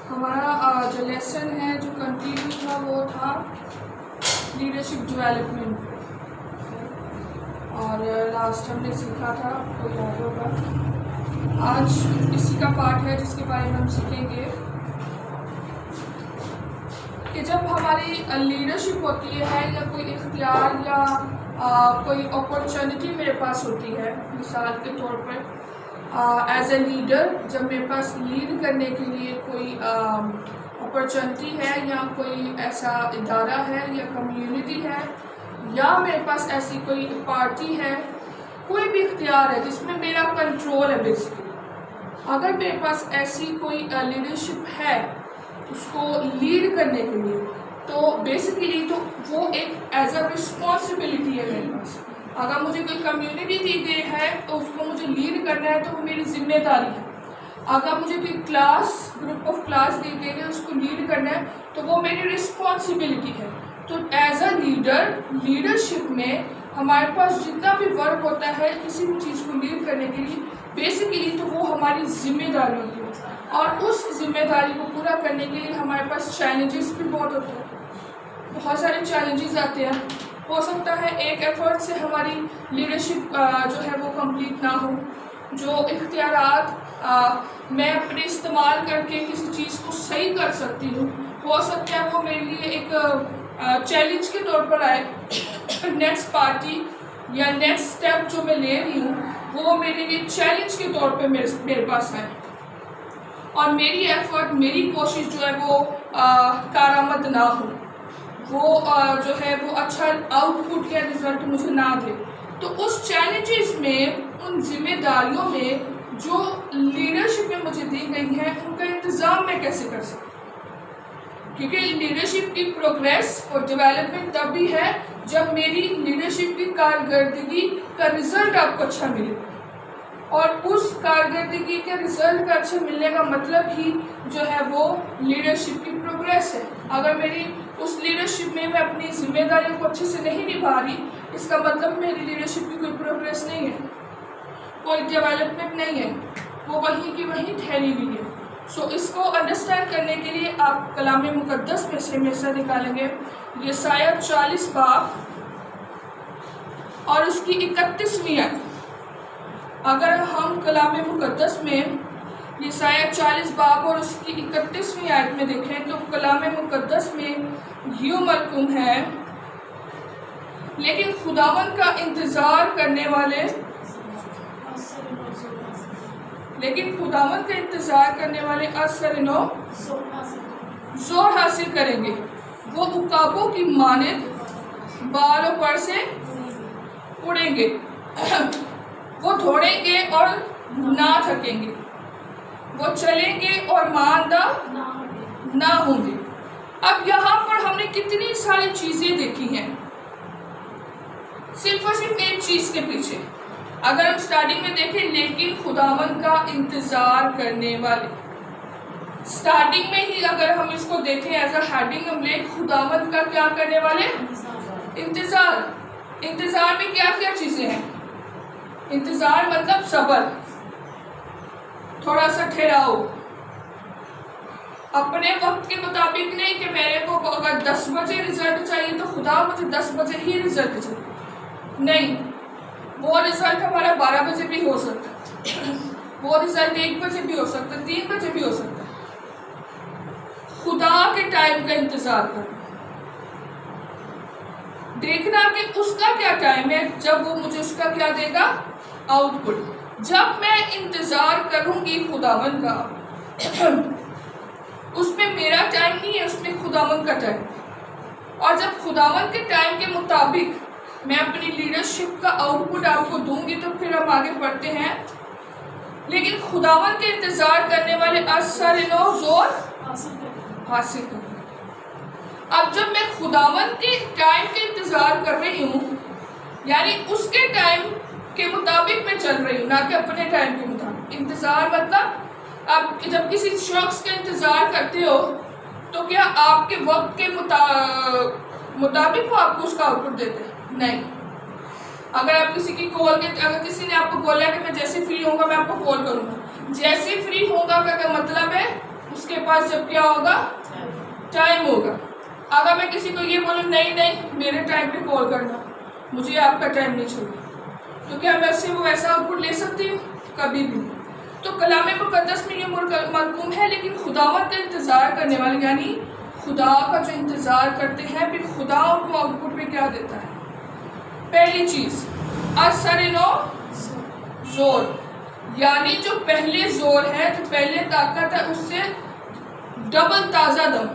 हमारा जो लेसन है जो कंटिन्यू था वो था लीडरशिप डेवलपमेंट, और लास्ट हमने सीखा था, आपको याद होगा। आज इसी का पार्ट है जिसके बारे में हम सीखेंगे कि जब हमारी लीडरशिप होती है या कोई इख्तियार या कोई अपॉर्चुनिटी मेरे पास होती है, मिसाल के तौर पर एज ए लीडर, जब मेरे पास लीड करने के लिए कोई अपॉर्चुनिटी है या कोई ऐसा इदारा है या कम्युनिटी है या मेरे पास ऐसी कोई पार्टी है, कोई भी इख्तियार है जिसमें मेरा कंट्रोल है बेसिकली, अगर मेरे पास ऐसी कोई लीडरशिप है उसको लीड करने के लिए, तो बेसिकली तो वो एक एज अ रिस्पॉन्सिबिलिटी है मेरे पास। अगर मुझे कोई कम्युनिटी दी गई है तो उसको मुझे लीड करना है, तो वो मेरी जिम्मेदारी है। अगर मुझे कोई ग्रुप ऑफ क्लास दी गई है उसको लीड करना है, तो वो मेरी रिस्पॉन्सिबिलिटी है। तो एज अ लीडरशिप में हमारे पास जितना भी वर्क होता है किसी भी चीज़ को लीड करने के लिए, बेसिकली तो वो हमारी जिम्मेदारी होती है, और उस जिम्मेदारी को पूरा करने के लिए हमारे पास चैलेंजेस भी बहुत होते हैं, बहुत सारे चैलेंजेस आते हैं। हो सकता है एक एफर्ट से हमारी लीडरशिप जो है वो कंप्लीट ना हो, जो इख्तियारात मैं अपने इस्तेमाल करके किसी चीज़ को सही कर सकती हूँ, हो सकता है वो मेरे लिए एक चैलेंज के तौर पर आए। नेक्स्ट पार्टी या नेक्स्ट स्टेप जो मैं ले रही हूँ वो मेरे लिए चैलेंज के तौर पे मेरे पास आए, और मेरी एफर्ट, मेरी कोशिश जो है वो कारआमद ना हो, वो जो है वो अच्छा आउटपुट या रिजल्ट मुझे ना दे। तो उस चैलेंजेस में, उन जिम्मेदारियों में जो लीडरशिप में मुझे दी गई हैं, उनका इंतज़ाम मैं कैसे कर सकती हूँ, क्योंकि लीडरशिप की प्रोग्रेस और डेवलपमेंट तब भी है जब मेरी लीडरशिप की कारकर्दगी का रिज़ल्ट आपको अच्छा मिले, और उस कारकर्दगी के रिज़ल्ट का अच्छा मिलने का मतलब ही जो है वो लीडरशिप की प्रोग्रेस है। अगर मेरी उस लीडरशिप में मैं अपनी जिम्मेदारियों को अच्छे से नहीं निभा रही, इसका मतलब मेरी लीडरशिप की कोई प्रोग्रेस नहीं है, कोई डेवलपमेंट नहीं है, वो वहीं की वहीं ठहरी हुई है। सो इसको अंडरस्टैंड करने के लिए आप कलाम मुक़द्दस में से हमेशा निकालेंगे यसाया 40 बाब और उसकी 31वीं आयत। अगर हम कलाम मुक़द्दस में यसाया 40 बाब और उसकी 31वीं आयत में देखें तो कलाम मुक़द्दस में यूं मरकूम है, लेकिन खुदावन का इंतज़ार करने वाले असरनो जोर हासिल करेंगे, वो उकाबों की मानिंद बालों पर से उड़ेंगे, वो दौड़ेंगे और ना थकेंगे, वो चलेंगे और मांदा ना होंगे। अब यहाँ पर हमने कितनी सारी चीज़ें देखी हैं सिर्फ और सिर्फ एक चीज़ के पीछे। अगर हम स्टार्टिंग में देखें, लेकिन खुदावन का इंतज़ार करने वाले, स्टार्टिंग में ही अगर हम इसको देखें एज अ हेडिंग, हम ले खुदावन का क्या करने वाले, इंतज़ार। इंतज़ार में क्या क्या चीज़ें हैं? इंतज़ार मतलब सब्र, थोड़ा सा ठहराओ, अपने वक्त के मुताबिक नहीं कि मेरे को अगर 10 बजे रिजल्ट चाहिए तो खुदा मुझे 10 बजे ही रिजल्ट चाहिए, नहीं, वो रिजल्ट हमारा 12 बजे भी हो सकता है, वो रिजल्ट 1 बजे भी हो सकता है, 3 बजे भी हो सकता है। खुदा के टाइम का इंतजार करना, देखना कि उसका क्या टाइम है, जब वो मुझे उसका क्या देगा, आउटपुट। जब मैं इंतजार करूंगी खुदावन का, उसमें मेरा टाइम नहीं है, उसमें खुदावन का टाइम, और जब खुदावन के टाइम के मुताबिक मैं अपनी लीडरशिप का आउटपुट आपको दूंगी तो फिर हम आगे बढ़ते हैं। लेकिन खुदावन के इंतजार करने वाले असरनो जोर हासिल करें। अब जब मैं खुदावन के टाइम के इंतजार कर रही हूँ, यानी उसके टाइम के मुताबिक मैं चल रही हूँ, ना कि अपने टाइम के मुताबिक। इंतजार मतलब आप जब किसी शख्स का इंतजार करते हो तो क्या आपके वक्त के मुताबिक वो आपको उसका आउटपुट देते हैं? नहीं। अगर आप किसी की कॉल के, अगर किसी ने बोला कि मैं जैसे फ्री होगा मैं आपको कॉल करूँगा। जैसे फ्री होगा का क्या मतलब है, उसके पास जब क्या होगा, टाइम होगा। अगर मैं किसी को ये बोलूँ नहीं नहीं मेरे टाइम पे कॉल करना, मुझे आपका टाइम नहीं चाहिए, तो क्या मैं उससे वो ऐसा आउटपुट ले सकती हूँ? कभी भी नहीं। तो कलाम मुक़द्दस में ये मरकूम है, लेकिन खुदावत का इंतज़ार करने वाले यानी खुदा का जो इंतज़ार करते हैं, फिर खुदा उनको आउटपुट में क्या देता है? पहली चीज़ असरिनो जोर, यानी जो पहले जोर है, जो पहले ताकत है, उससे डबल ताज़ा दम।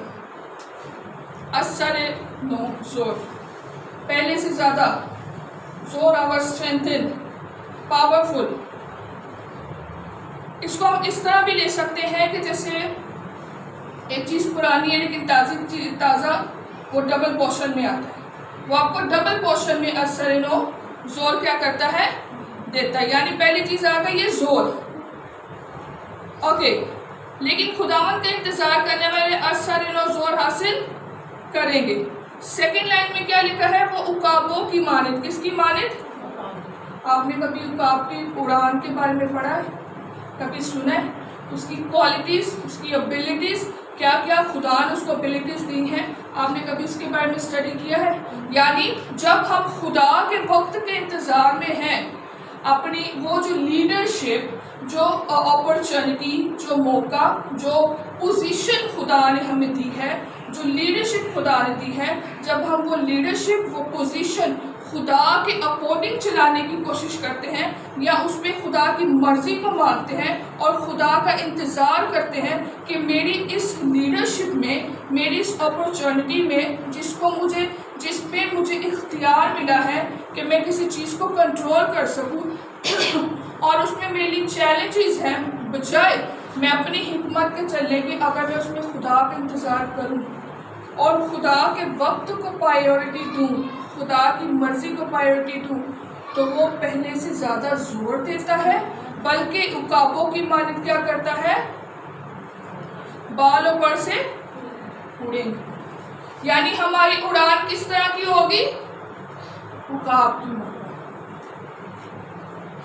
असरिनो जोर, पहले से ज़्यादा जोर, आवर स्ट्रेंथन, पावरफुल। इसको हम इस तरह भी ले सकते हैं कि जैसे एक चीज़ पुरानी है लेकिन ताज़ा वो डबल पोर्शन में आता है, वो आपको डबल पोर्शन में असरिनो जोर क्या करता है? देता है। यानी पहली चीज़ आ गई ये जोर, ओके। लेकिन खुदावंद का इंतज़ार करने वाले असरिनो जोर हासिल करेंगे। सेकेंड लाइन में क्या लिखा है? वो उकाबों की मानित। किसकी मानित? आपने कभी उकाब की उड़ान के बारे में पढ़ा है? कभी सुना है? उसकी क्वालिटीज़, उसकी एबिलिटीज़, क्या क्या खुदा ने उसको एबिलिटीज़ दी हैं, आपने कभी उसके बारे में स्टडी किया है? यानी जब हम खुदा के वक्त के इंतज़ार में हैं, अपनी वो जो लीडरशिप, जो अपॉर्चुनिटी, जो मौका, जो पोजीशन खुदा ने हमें दी है, जो लीडरशिप खुदा ने दी है, जब हम वो लीडरशिप, वो पोजीशन खुदा के अकॉर्डिंग चलाने की कोशिश करते हैं या उसमें खुदा की मर्ज़ी को मानते हैं और खुदा का इंतज़ार करते हैं कि मेरी इस लीडरशिप में, मेरी इस अपॉर्चुनिटी में, जिस पे मुझे इख्तियार मिला है कि मैं किसी चीज़ को कंट्रोल कर सकूं और उसमें मेरी चैलेंजेस हैं, बजाय मैं अपनी हिकमत के चलने के, अगर मैं उसमें खुदा का इंतज़ार करूं और खुदा के वक्त को प्रायोरिटी दूं, खुदा की मर्ज़ी को प्रायोरिटी दूं, तो वो पहले से ज़्यादा जोर देता है, बल्कि उकाबों की मानित क्या करता है? बालों पर से उड़ेंगे। यानी हमारी उड़ान किस तरह की होगी? उकाब की मानित।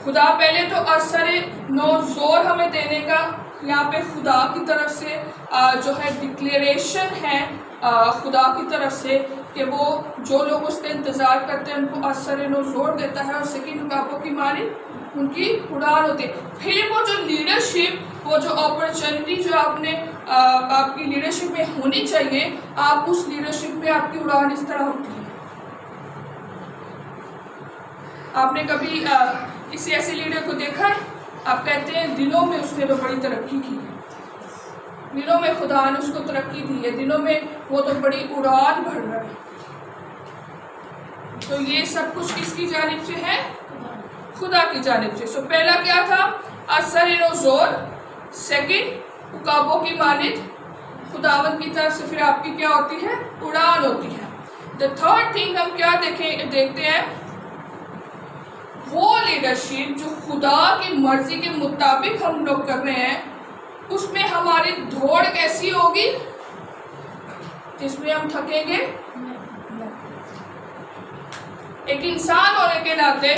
खुदा पहले तो असरे नो जोर हमें देने का, यहाँ पे खुदा की तरफ से जो है डिक्लेरेशन है खुदा की तरफ से कि वो जो लोग उसका इंतज़ार करते हैं उनको असर नो जोर देता है, और सेकंड उकाबों की मानित उनकी उड़ान होती है। फिर वो जो लीडरशिप, वो जो अपॉर्चुनिटी जो आपकी लीडरशिप में होनी चाहिए, आप उस लीडरशिप में आपकी उड़ान इस तरह होती है। आपने कभी किसी ऐसे लीडर को देखा है? आप कहते हैं दिनों में उसने तो बड़ी तरक्की की है, दिनों में खुदा ने उसको तरक्की दी है, दिनों में वो तो बड़ी उड़ान भर रहा है। तो ये सब कुछ किसकी जानिब से है? खुदा की जानिब से। सो पहला क्या था? असर नो जोर, सेकंड उकाबों की मानित खुदावंद की तरफ से, फिर आपकी क्या होती है? उड़ान होती है। द थर्ड थिंग हम क्या देखते हैं? वो लीडरशिप जो खुदा की मर्जी के मुताबिक हम लोग कर रहे हैं, उसमें हमारी दौड़ कैसी होगी? जिसमें हम थकेंगे। एक इंसान होने के नाते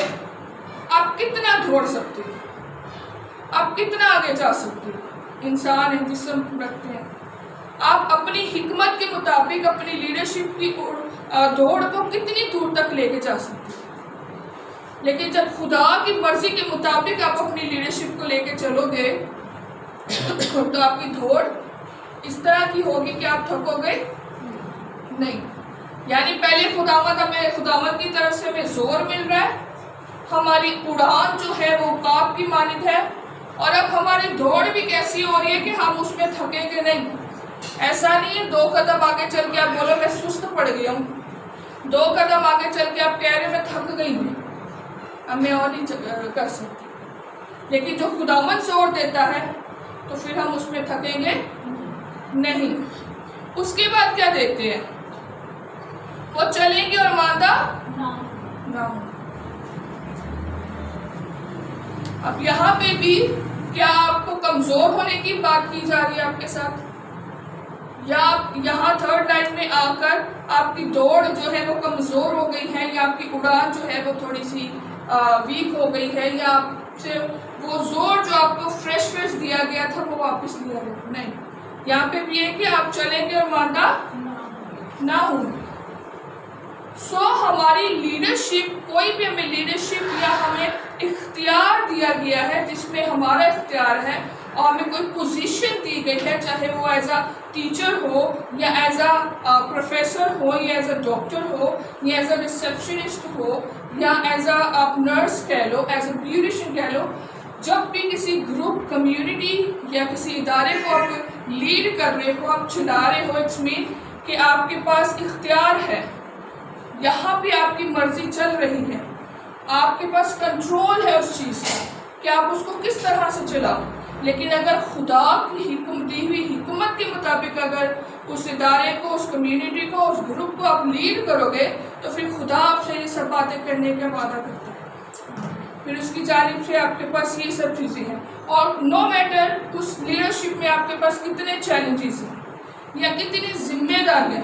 आप कितना दौड़ सकते हो, आप कितना आगे जा सकते हो? इंसान है, जिस्म रखते हैं, आप अपनी हिकमत के मुताबिक अपनी लीडरशिप की दौड़ को कितनी दूर तक लेके जा सकते हो। लेकिन जब खुदा की मर्जी के मुताबिक आप अपनी लीडरशिप को लेके चलोगे तो आपकी दौड़ इस तरह की होगी कि आप थकोगे नहीं। यानी पहले खुदावंद की तरफ से हमें जोर मिल रहा है, हमारी उड़ान जो है वो उकाब की मानित है, और अब हमारी दौड़ भी कैसी हो रही है कि हम उसमें थकेंगे नहीं। ऐसा नहीं है 2 कदम आगे चल के आप बोलो मैं सुस्त पड़ गया हूँ, 2 कदम आगे चल के आप कह रहे मैं थक गई हूँ, अब मैं और नहीं कर सकती। लेकिन जो खुदावंद जोर देता है तो फिर हम उसमें थकेंगे नहीं। उसके बाद क्या देखते हैं? वो चलेंगे और मांदा ना हो। अब यहाँ पे भी क्या आपको कमजोर होने की बात की जा रही है आपके साथ, या आप यहाँ थर्ड लाइन में आकर आपकी दौड़ जो है वो कमजोर हो गई है, या आपकी उड़ान जो है वो थोड़ी सी वीक हो गई है या आपसे वो जोर जो आपको फ्रेश दिया गया था वो वापस लिया गया नहीं। यहाँ पे भी है कि आप चलेंगे और मादा ना होंगे। सो हमारी लीडरशिप, कोई भी हमें लीडरशिप या हमें इख्तियार दिया गया है जिसमें हमारा इख्तियार है और हमें कोई पोजीशन दी गई है, चाहे वो एज अ टीचर हो या एज अ प्रोफेसर हो या एज अ डॉक्टर हो या एज अ रिसेप्शनिस्ट हो या एज अ आप नर्स कह लो, एज अ ब्यूटिशियन कह लो। जब भी किसी ग्रुप, कम्युनिटी या किसी इदारे को आप लीड कर रहे हो, आप चला रहे हो, इट्स मीन कि आपके पास इख्तियार है, यहाँ पे आपकी मर्जी चल रही है, आपके पास कंट्रोल है उस चीज़ का कि आप उसको किस तरह से चलाओ। लेकिन अगर खुदा की दी हुई हिकमत के मुताबिक अगर उस इदारे को, उस कम्युनिटी को, उस ग्रुप को आप लीड करोगे तो फिर खुदा आपसे ये सब बातें करने का वादा करता है, फिर उसकी जानिब से आपके पास ये सब चीज़ें हैं। और नो मैटर उस लीडरशिप में आपके पास कितने चैलेंजेस हैं या कितनी जिम्मेदारियाँ,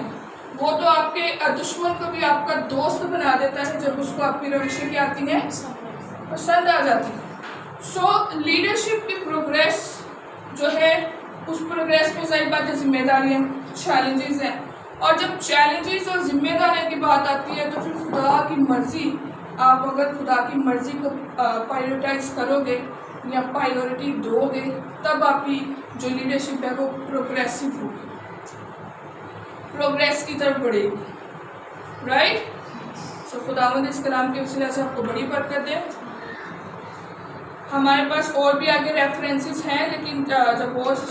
वो तो आपके दुश्मन को भी आपका दोस्त बना देता है जब उसको आपकी रविशें क्या आती हैं, पसंद आ जाती है। सो लीडरशिप की प्रोग्रेस जो है, उस प्रोग्रेस में सही बात है जिम्मेदारियाँ, चैलेंजेस हैं। और जब चैलेंजेस और जिम्मेदारियों की बात आती है तो फिर खुदा की मर्ज़ी, आप अगर खुदा की मर्ज़ी को प्रायोरिटाइज करोगे या प्रायोरिटी दोगे तब आपकी जो लीडरशिप है वो प्रोग्रेसिव होगी, प्रोग्रेस की तरफ बढ़ेगी। राइट। सो खुदावंद इस कलाम के वसीले से आपको बड़ी बरकत दे। हमारे पास और भी आगे रेफरेंसेस हैं, लेकिन जब और